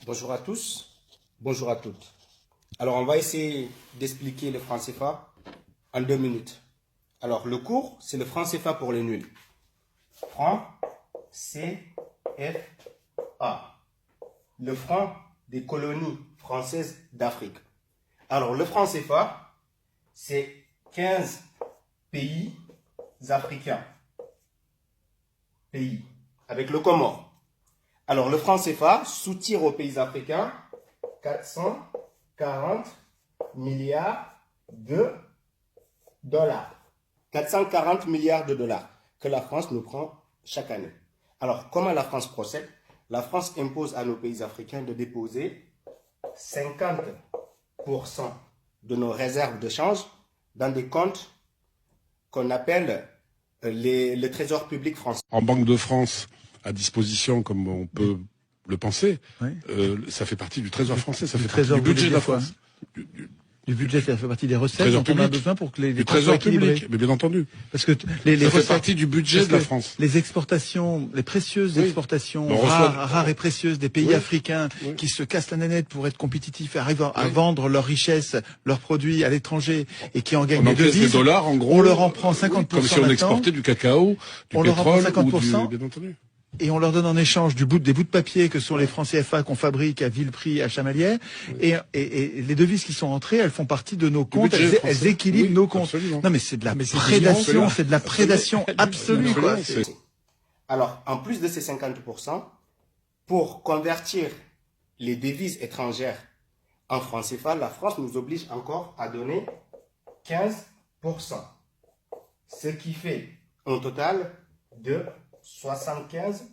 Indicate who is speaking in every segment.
Speaker 1: Bonjour à tous, bonjour à toutes. Alors, on va essayer d'expliquer le franc CFA en 2 minutes. Alors, le cours, c'est le franc CFA pour les nuls. Franc CFA. Le franc des colonies françaises d'Afrique. Alors, le franc CFA, c'est 15 pays africains. Pays. Avec le Comore. Alors, le franc CFA soutire aux pays africains 440 milliards de dollars. 440 milliards de dollars que la France nous prend chaque année. Alors, comment la France procède? La France impose à nos pays africains de déposer 50% de nos réserves de change dans des comptes qu'on appelle le Trésor public français.
Speaker 2: En Banque de France, à disposition, comme on peut le penser,
Speaker 3: oui.
Speaker 2: Ça fait partie du Trésor français, ça fait
Speaker 3: trésor
Speaker 2: partie du budget de la
Speaker 3: quoi,
Speaker 2: France.
Speaker 3: Du budget, ça fait partie des recettes
Speaker 2: Trésor
Speaker 3: dont on a
Speaker 2: public.
Speaker 3: besoin pour que les
Speaker 2: Du
Speaker 3: comptes soient
Speaker 2: Trésor
Speaker 3: équilibrés.
Speaker 2: public, mais bien entendu.
Speaker 3: Parce que les
Speaker 2: ça
Speaker 3: recettes,
Speaker 2: fait partie du budget de la France.
Speaker 3: Les exportations, les précieuses exportations rares et précieuses des pays africains qui se cassent la nénette pour être compétitifs, arrivent à vendre leurs richesses, leurs produits à l'étranger et qui en gagnent des devises.
Speaker 2: Des dollars, en gros.
Speaker 3: On leur en prend 50%.
Speaker 2: Comme si on exportait du cacao, du
Speaker 3: on
Speaker 2: pétrole,
Speaker 3: leur en prend 50%,
Speaker 2: bien entendu.
Speaker 3: Et on leur donne en échange des bouts de papier que sont les francs CFA qu'on fabrique à vil prix à Chamalières. Et les devises qui sont entrées, elles font partie de nos comptes, elles équilibrent nos comptes.
Speaker 2: Absolument.
Speaker 3: Non mais c'est de la prédation, c'est de la prédation absolue. Quoi.
Speaker 1: Alors, en plus de ces 50%, pour convertir les devises étrangères en francs CFA, la France nous oblige encore à donner 15%. Ce qui fait un total de 75%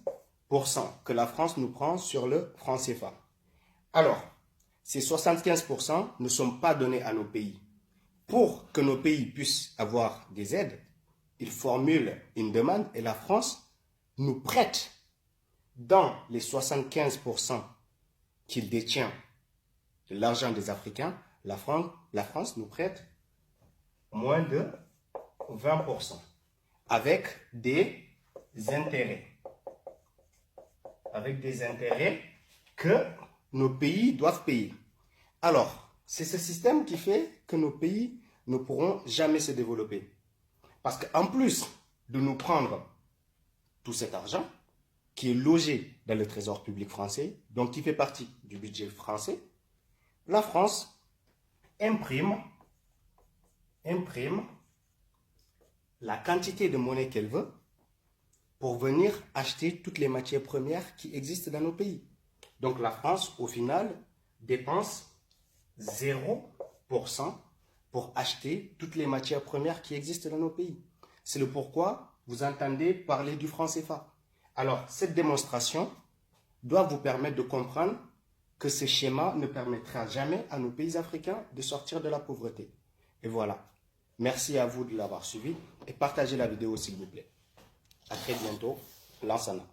Speaker 1: que la France nous prend sur le franc CFA. Alors, ces 75% ne sont pas donnés à nos pays. Pour que nos pays puissent avoir des aides, ils formulent une demande et la France nous prête dans les 75% qu'il détient de l'argent des Africains, la France nous prête moins de 20% avec des intérêts. Avec des intérêts que nos pays doivent payer. Alors, c'est ce système qui fait que nos pays ne pourront jamais se développer. Parce qu'en plus de nous prendre tout cet argent qui est logé dans le Trésor public français, donc qui fait partie du budget français, la France imprime la quantité de monnaie qu'elle veut pour venir acheter toutes les matières premières qui existent dans nos pays. Donc la France, au final, dépense 0% pour acheter toutes les matières premières qui existent dans nos pays. C'est le pourquoi vous entendez parler du franc CFA. Alors, cette démonstration doit vous permettre de comprendre que ce schéma ne permettra jamais à nos pays africains de sortir de la pauvreté. Et voilà. Merci à vous de l'avoir suivi et partagez la vidéo s'il vous plaît. À très bientôt. Lansana.